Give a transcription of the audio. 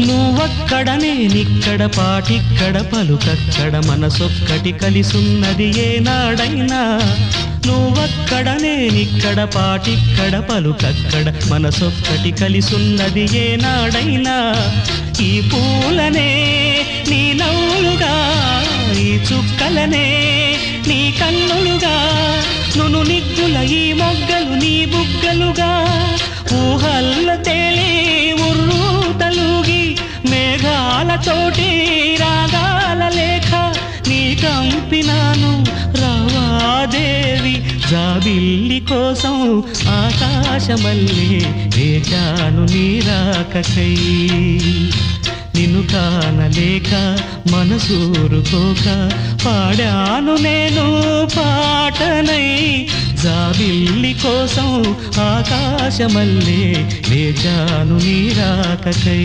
నువ్వక్కడ నేనిక్కడ పాటిక్కడ పలుకక్కడ మనసొక్కటి కలిసున్నది ఏనాడైనా నువ్వక్కడ నేనిక్కడ పాటిక్కడ పలుకక్కడ మనసొక్కటి కలిసున్నది ఏనాడైనా ఈ పూలనే నీ నవ్వులుగా ఈ చుక్కలనే నీ కన్నులుగా నును నిగ్గుల ఈ మొగ్గలు నీ బుగ్గలుగా ఊహల్ల తేలి ఉర్రు తలుగి మేఘాలతోటి రాగాల లేఖ నీ కంపినాను రావాదేవి జాబిల్లి కోసం ఆకాశమల్లే వేచాను నీ రాకకై నిన్ను కానలేక మనసూరుకోక పాడాను నేను పాటనై జాబిల్లి కోసం ఆకాశమల్లే వేచాను నీ రాకకై